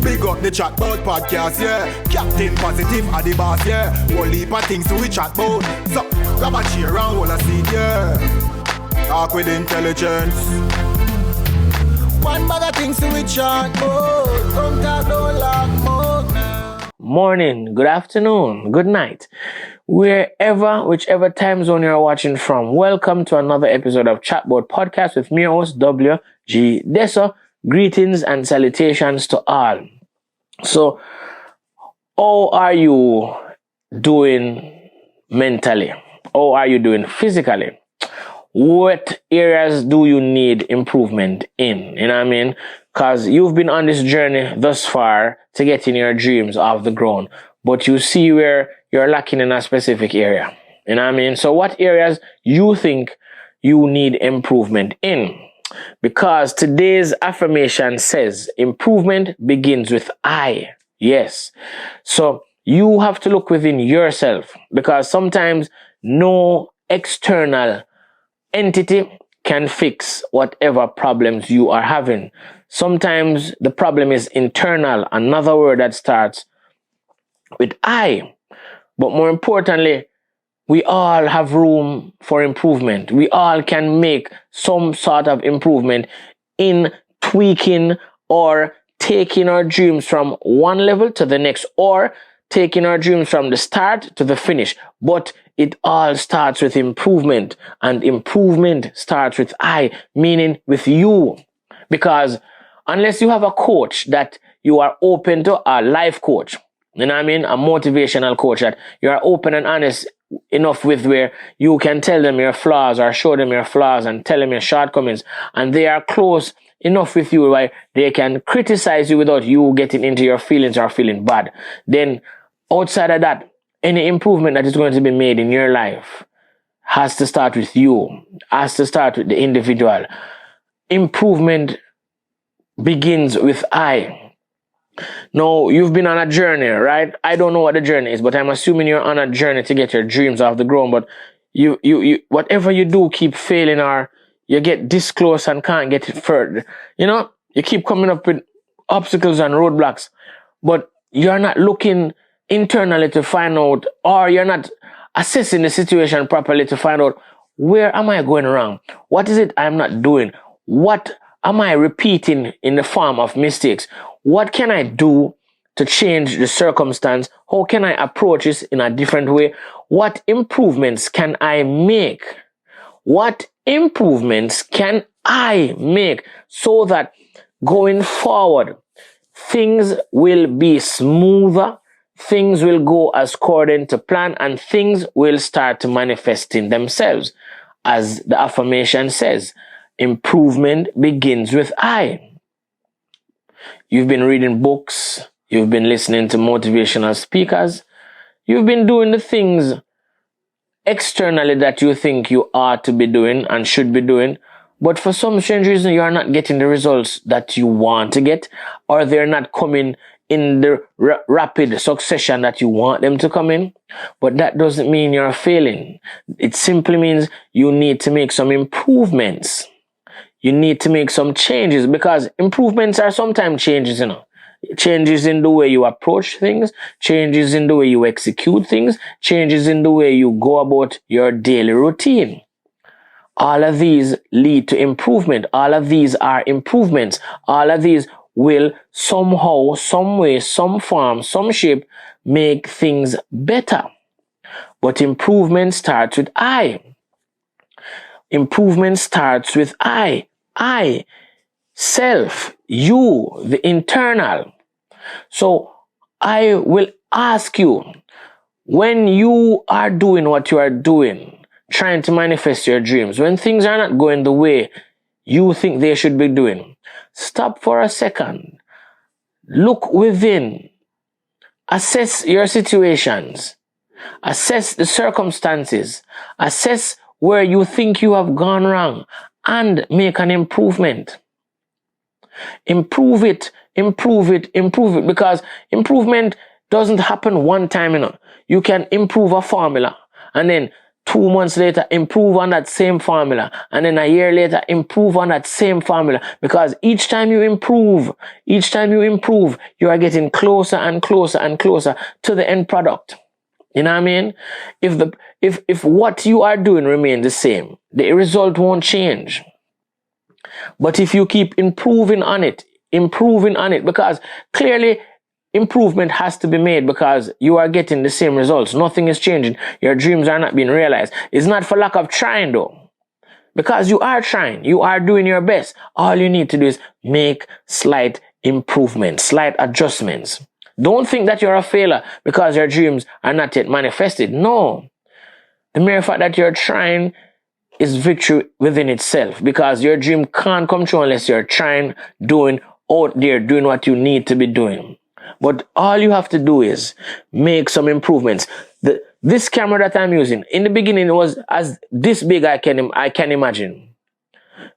Big up the CHATBOUT Podcast, yeah. Captain Positive are the boss, yeah. Whole heap of things to we chat about. So, grab a chair and hold a seat, yeah. Talk with intelligence. One bag of things to we chat about. Don't talk, don't laugh more now. Morning, good afternoon, good night. Whichever time zone you're watching from, welcome to another episode of CHATBOUT Podcast with me, your host, W.G. Deso. Greetings and salutations to all. So, how are you doing mentally? How are you doing physically? What areas do you need improvement in? You know what I mean? Because you've been on this journey thus far to getting your dreams off the ground, but you see where you're lacking in a specific area. You know what I mean? So what areas you think you need improvement in? Because today's affirmation says improvement begins with I. Yes. So you have to look within yourself, because sometimes no external entity can fix whatever problems you are having. Sometimes the problem is internal, another word that starts with I. But more importantly, we all have room for improvement. We all can make some sort of improvement in tweaking or taking our dreams from one level to the next, or taking our dreams from the start to the finish. But it all starts with improvement, and improvement starts with I, meaning with you. Because unless you have a coach that you are open to, a life coach, you know what I mean, a motivational coach that you are open and honest enough with, where you can tell them your flaws or show them your flaws and tell them your shortcomings, and they are close enough with you where they can criticize you without you getting into your feelings or feeling bad, then outside of that, any improvement that is going to be made in your life has to start with you, has to start with the individual. Improvement begins with I. Now, you've been on a journey, right? I don't know what the journey is, but I'm assuming you're on a journey to get your dreams off the ground. But you whatever you do, keep failing, or you get this close and can't get it further. You know, you keep coming up with obstacles and roadblocks, but you're not looking internally to find out, or you're not assessing the situation properly to find out, where am I going wrong? What is it I'm not doing? What am I repeating in the form of mistakes? What can I do to change the circumstance? How can I approach this in a different way? What improvements can I make? What improvements can I make so that going forward, things will be smoother, things will go as according to plan, and things will start to manifesting themselves? As the affirmation says, improvement begins with I. You've been reading books, you've been listening to motivational speakers, you've been doing the things externally that you think you ought to be doing and should be doing, but for some strange reason you are not getting the results that you want to get, or they're not coming in the rapid succession that you want them to come in. But that doesn't mean you're failing. It simply means you need to make some improvements. You need to make some changes, because improvements are sometimes changes, you know. Changes in the way you approach things, changes in the way you execute things, changes in the way you go about your daily routine. All of these lead to improvement. All of these are improvements. All of these will somehow, some way, some form, some shape make things better. But improvement starts with I. Improvement starts with I, self, you, the internal. So I will ask you, when you are doing what you are doing, trying to manifest your dreams, when things are not going the way you think they should be doing, stop for a second, look within, assess your situations, assess the circumstances, assess where you think you have gone wrong, and make an improvement. Improve it, because improvement doesn't happen one time, you know. You can improve a formula and then 2 months later, improve on that same formula. And then a year later, improve on that same formula. Because each time you improve, you are getting closer and closer and closer to the end product. You know what I mean? If what you are doing remains the same, the result won't change. But if you keep improving on it, because clearly improvement has to be made because you are getting the same results. Nothing is changing. Your dreams are not being realized. It's not for lack of trying though. Because you are trying. You are doing your best. All you need to do is make slight improvements, slight adjustments. Don't think that you're a failure because your dreams are not yet manifested. No. The mere fact that you're trying is victory within itself because your dream can't come true unless you're trying, doing out there, doing what you need to be doing. But all you have to do is make some improvements. This camera that I'm using, in the beginning, it was as this big I can imagine.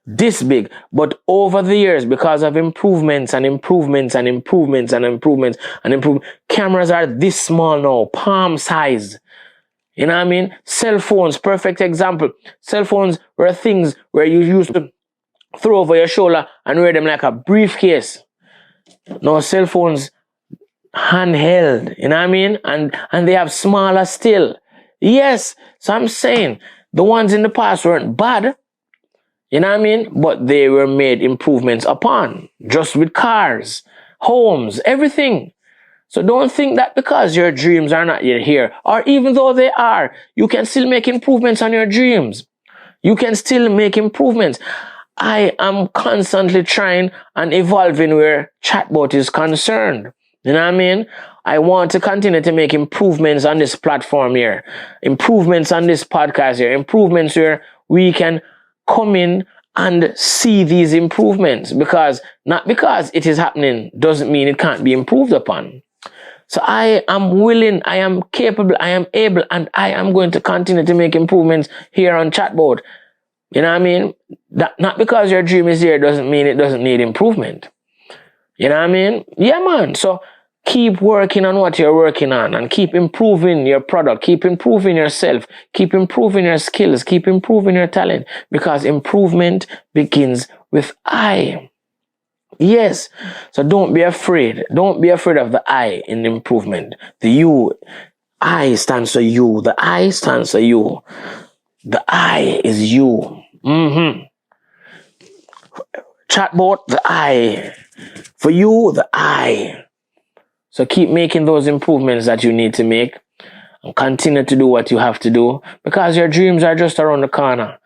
This big. But over the years, because of improvements, cameras are this small now, palm size. You know what I mean? Cell phones, perfect example. Cell phones were things where you used to throw over your shoulder and wear them like a briefcase. Now cell phones, handheld, you know what I mean? And they have smaller still. Yes, so I'm saying the ones in the past weren't bad, you know what I mean? But they were made improvements upon, just with cars, homes, everything. So don't think that because your dreams are not yet here, or even though they are, you can still make improvements on your dreams. You can still make improvements. I am constantly trying and evolving where CHATBOUT is concerned. You know what I mean? I want to continue to make improvements on this platform here, improvements on this podcast here, improvements where we can come in and see these improvements not because it is happening doesn't mean it can't be improved upon. So I am willing, I am capable, I am able, and I am going to continue to make improvements here on CHATBOUT. You know what I mean? Not because your dream is here doesn't mean it doesn't need improvement. You know what I mean? Yeah, man. So keep working on what you're working on and keep improving your product, keep improving yourself, keep improving your skills, keep improving your talent, because improvement begins with I. Yes. So don't be afraid. Don't be afraid of the I in improvement. The you, I stands for you. The I stands for you. The I is you. CHATBOUT, the I. For you, the I. So keep making those improvements that you need to make and continue to do what you have to do because your dreams are just around the corner.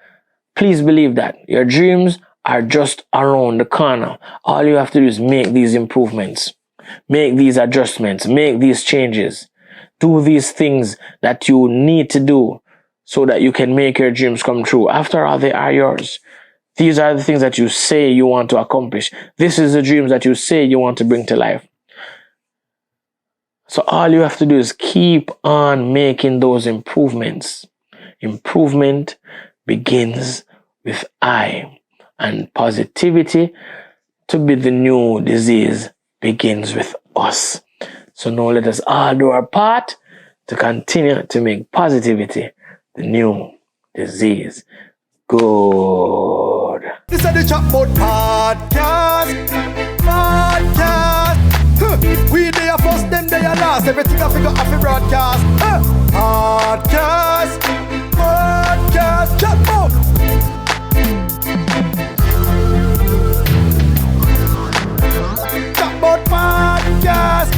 Please believe that. Your dreams are just around the corner. All you have to do is make these improvements, make these adjustments, make these changes, do these things that you need to do so that you can make your dreams come true. After all, they are yours. These are the things that you say you want to accomplish. This is the dreams that you say you want to bring to life. So all you have to do is keep on making those improvements. Improvement begins with I. And positivity to be the new disease begins with us. So now let us all do our part to continue to make positivity the new disease. Good. This is the CHATBOUT Podcast. We there first, them there last. Everything I figure off a broadcast. Podcast. CHATBOUT. CHATBOUT Podcast.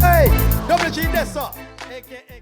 Hey, WG Dessa, aka